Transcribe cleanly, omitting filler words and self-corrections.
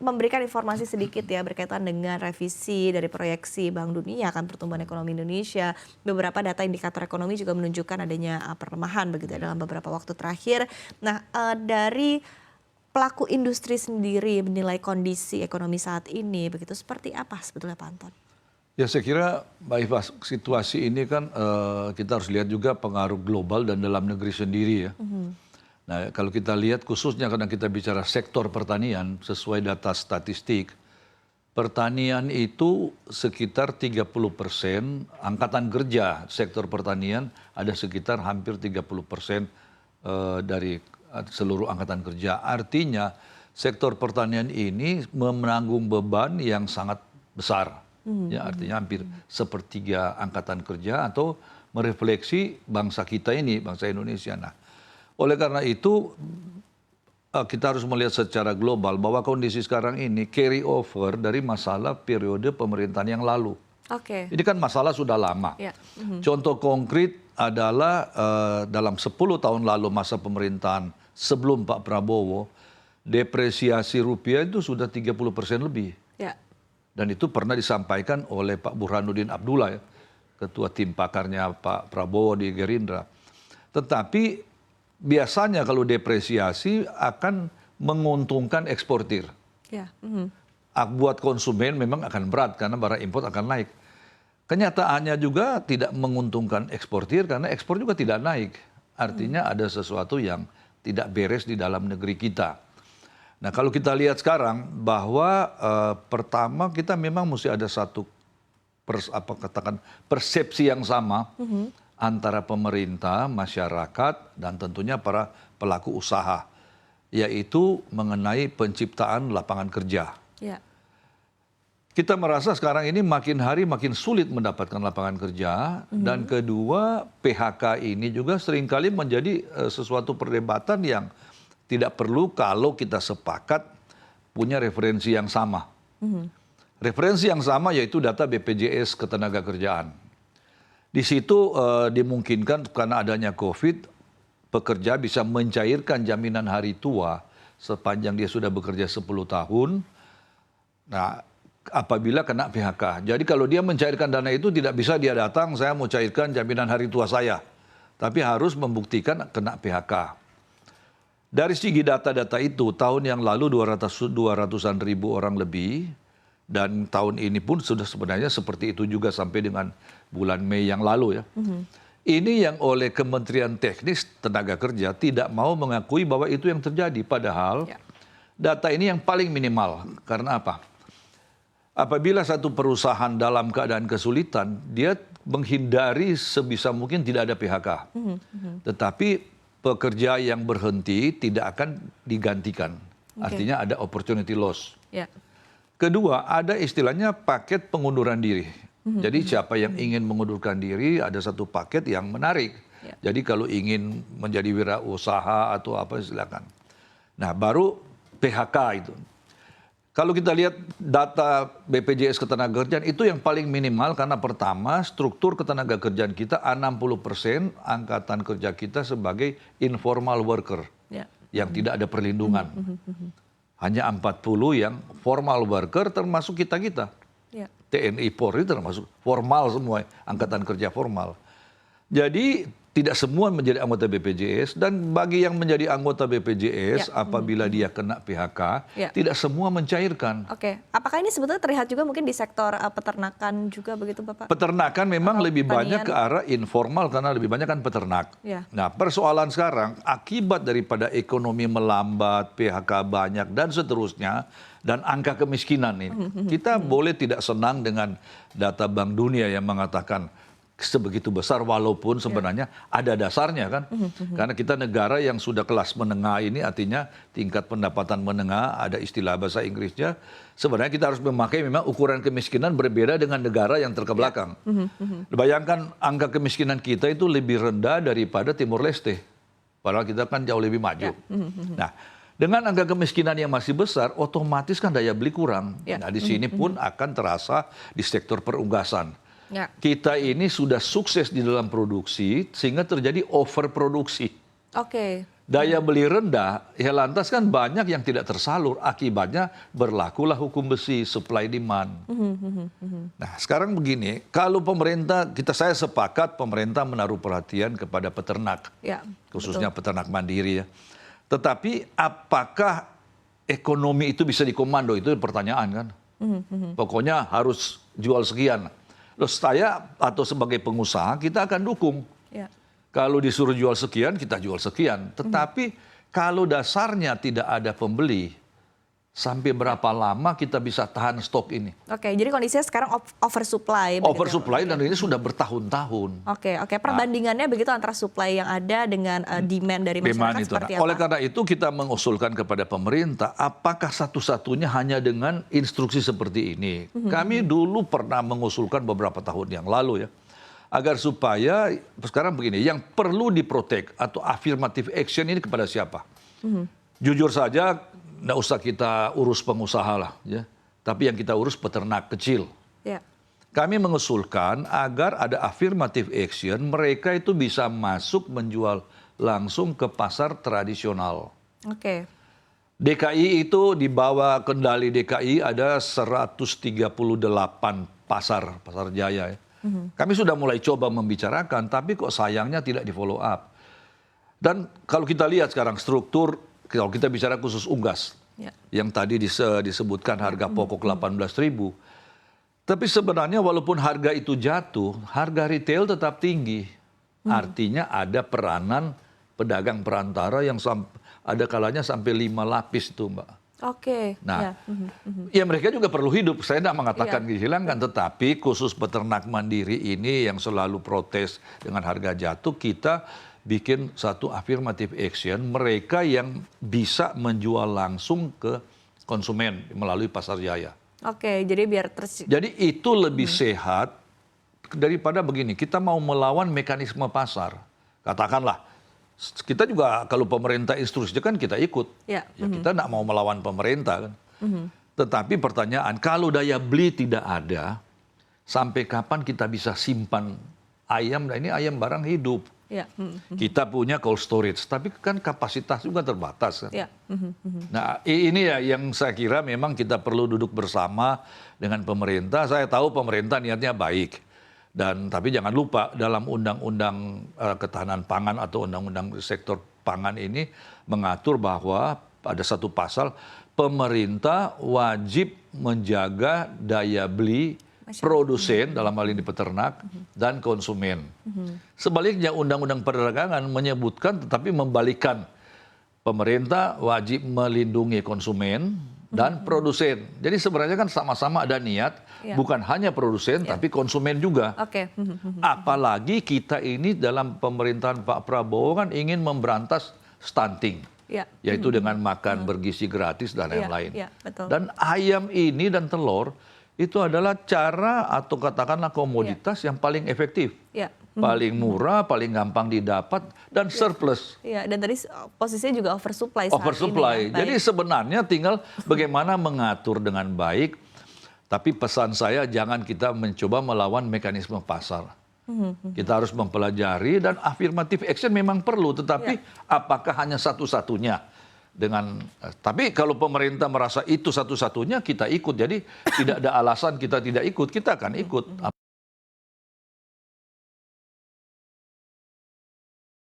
memberikan informasi sedikit ya berkaitan dengan revisi dari proyeksi Bank Dunia akan pertumbuhan ekonomi Indonesia. Beberapa data indikator ekonomi juga menunjukkan adanya pelemahan begitu ya dalam beberapa waktu terakhir. Nah, dari pelaku industri sendiri menilai kondisi ekonomi saat ini begitu seperti apa sebetulnya Pak Anton? Ya saya kira Mbak Iva, situasi ini kan kita harus lihat juga pengaruh global dan dalam negeri sendiri ya. Nah kalau kita lihat khususnya karena kita bicara sektor pertanian sesuai data statistik, pertanian itu sekitar 30% angkatan kerja sektor pertanian ada sekitar hampir 30% dari seluruh angkatan kerja. Artinya sektor pertanian ini menanggung beban yang sangat besar. Ya, artinya hampir sepertiga angkatan kerja atau merefleksi bangsa kita ini, bangsa Indonesia. Nah, oleh karena itu kita harus melihat secara global bahwa kondisi sekarang ini carry over dari masalah periode pemerintahan yang lalu. Ini kan masalah sudah lama. Contoh konkret adalah dalam 10 tahun lalu masa pemerintahan sebelum Pak Prabowo, depresiasi rupiah itu sudah 30% lebih. Dan itu pernah disampaikan oleh Pak Burhanuddin Abdullah, ya, ketua tim pakarnya Pak Prabowo di Gerindra. Tetapi biasanya kalau depresiasi akan menguntungkan eksportir. Buat konsumen memang akan berat karena barang impor akan naik. Kenyataannya juga tidak menguntungkan eksportir karena ekspor juga tidak naik. Artinya ada sesuatu yang tidak beres di dalam negeri kita. Nah kalau kita lihat sekarang bahwa pertama kita memang mesti ada satu persepsi yang sama antara pemerintah, masyarakat, dan tentunya para pelaku usaha, yaitu mengenai penciptaan lapangan kerja. Kita merasa sekarang ini makin hari makin sulit mendapatkan lapangan kerja, dan kedua PHK ini juga seringkali menjadi sesuatu perdebatan yang tidak perlu kalau kita sepakat punya referensi yang sama. Referensi yang sama yaitu data BPJS Ketenagakerjaan. Di situ dimungkinkan karena adanya COVID, pekerja bisa mencairkan jaminan hari tua sepanjang dia sudah bekerja 10 tahun. Nah, apabila kena PHK. Jadi kalau dia mencairkan dana itu tidak bisa dia datang, saya mau cairkan jaminan hari tua saya. Tapi harus membuktikan kena PHK. Dari segi data-data itu, tahun yang lalu 200-an ribu orang lebih, dan tahun ini pun sudah sebenarnya seperti itu juga sampai dengan bulan Mei yang lalu ya. Ini yang oleh Kementerian Teknis Tenaga Kerja tidak mau mengakui bahwa itu yang terjadi. Padahal data ini yang paling minimal. Karena apa? Apabila satu perusahaan dalam keadaan kesulitan, dia menghindari sebisa mungkin tidak ada PHK. Tetapi pekerja yang berhenti tidak akan digantikan. Artinya ada opportunity loss. Kedua, ada istilahnya paket pengunduran diri. Jadi siapa yang ingin mengundurkan diri, ada satu paket yang menarik. Jadi kalau ingin menjadi wirausaha atau apa silakan. Nah, baru PHK itu. Kalau kita lihat data BPJS Ketenagakerjaan itu yang paling minimal karena pertama struktur ketenagakerjaan kita 60% angkatan kerja kita sebagai informal worker yang tidak ada perlindungan. Hanya 40 yang formal worker termasuk kita-kita. TNI Polri termasuk formal semua, angkatan kerja formal. Jadi tidak semua menjadi anggota BPJS, dan bagi yang menjadi anggota BPJS apabila dia kena PHK, tidak semua mencairkan. Apakah ini sebetulnya terlihat juga mungkin di sektor peternakan juga begitu Bapak? Peternakan memang lebih banyak ke arah informal karena lebih banyak kan peternak. Nah persoalan sekarang akibat daripada ekonomi melambat, PHK banyak dan seterusnya, dan angka kemiskinan ini. Kita boleh tidak senang dengan data Bank Dunia yang mengatakan sebegitu besar walaupun sebenarnya ada dasarnya kan. Karena kita negara yang sudah kelas menengah ini artinya tingkat pendapatan menengah, ada istilah bahasa Inggrisnya. Sebenarnya kita harus memakai memang ukuran kemiskinan berbeda dengan negara yang terkebelakang. Bayangkan angka kemiskinan kita itu lebih rendah daripada Timur Leste. Padahal kita kan jauh lebih maju. Nah, dengan angka kemiskinan yang masih besar, otomatis kan daya beli kurang. Nah, di sini pun akan terasa di sektor perunggasan. Kita ini sudah sukses di dalam produksi sehingga terjadi overproduksi. Daya beli rendah, ya lantas kan banyak yang tidak tersalur. Akibatnya berlakulah hukum besi, supply demand. Nah sekarang begini, kalau pemerintah, saya sepakat pemerintah menaruh perhatian kepada peternak. Ya, Khususnya peternak mandiri ya. Tetapi apakah ekonomi itu bisa dikomando? Itu pertanyaan kan. Pokoknya harus jual sekian. Loh saya atau sebagai pengusaha kita akan dukung. Ya. Kalau disuruh jual sekian, kita jual sekian. Tetapi kalau dasarnya tidak ada pembeli, sampai berapa lama kita bisa tahan stok ini? Oke, jadi kondisinya sekarang oversupply. Oversupply dan ini sudah bertahun-tahun. Oke. Perbandingannya begitu antara supply yang ada dengan demand dari masyarakat seperti apa? Oleh karena itu kita mengusulkan kepada pemerintah, apakah satu-satunya hanya dengan instruksi seperti ini? Kami dulu pernah mengusulkan beberapa tahun yang lalu ya. Agar supaya, sekarang begini, yang perlu diprotek atau affirmative action ini kepada siapa? Jujur saja, nggak usah kita urus pengusaha lah. Ya. Tapi yang kita urus peternak kecil. Ya. Kami mengusulkan agar ada affirmative action, mereka itu bisa masuk menjual langsung ke pasar tradisional. Oke. DKI itu di bawah kendali DKI ada 138 pasar jaya ya. Kami sudah mulai coba membicarakan, tapi kok sayangnya tidak di follow up. Dan kalau kita lihat sekarang struktur, kalau kita bicara khusus unggas, yang tadi disebutkan harga pokok 18.000. Tapi sebenarnya walaupun harga itu jatuh, harga retail tetap tinggi. Artinya ada peranan pedagang perantara yang ada kalanya sampai 5 lapis itu Mbak. Oke. Nah, ya mereka juga perlu hidup. Saya tidak mengatakan dihilangkan, tetapi khusus peternak mandiri ini yang selalu protes dengan harga jatuh, kita bikin satu affirmative action, mereka yang bisa menjual langsung ke konsumen melalui pasar jaya. Oke, jadi biar Jadi itu lebih sehat daripada begini, kita mau melawan mekanisme pasar. Katakanlah, kita juga kalau pemerintah instruksi kan kita ikut. Ya, kita tidak mau melawan pemerintah kan. Tetapi pertanyaan, kalau daya beli tidak ada, sampai kapan kita bisa simpan ayam? Nah ini ayam barang hidup. Ya. Kita punya cold storage, tapi kan kapasitas juga terbatas kan. Ya. Nah ini ya yang saya kira memang kita perlu duduk bersama dengan pemerintah. Saya tahu pemerintah niatnya baik. Tapi jangan lupa dalam undang-undang ketahanan pangan atau undang-undang sektor pangan ini mengatur bahwa ada satu pasal pemerintah wajib menjaga daya beli produsen dalam hal ini peternak dan konsumen. Sebaliknya undang-undang perdagangan menyebutkan tetapi membalikkan pemerintah wajib melindungi konsumen dan produsen. Jadi sebenarnya kan sama-sama ada niat, bukan hanya produsen, tapi konsumen juga. Apalagi kita ini dalam pemerintahan Pak Prabowo kan ingin memberantas stunting. Yaitu dengan makan bergizi gratis dan lain-lain. Dan ayam ini dan telur itu adalah cara atau katakanlah komoditas yang paling efektif. Paling murah, paling gampang didapat, dan surplus. Dan tadi posisinya juga oversupply saat oversupply. ini. Jadi sebenarnya tinggal bagaimana mengatur dengan baik. Tapi pesan saya jangan kita mencoba melawan mekanisme pasar. Kita harus mempelajari dan affirmative action memang perlu. Tetapi apakah hanya satu-satunya? Tapi kalau pemerintah merasa itu satu-satunya kita ikut. Jadi tidak ada alasan kita tidak ikut. Kita akan ikut.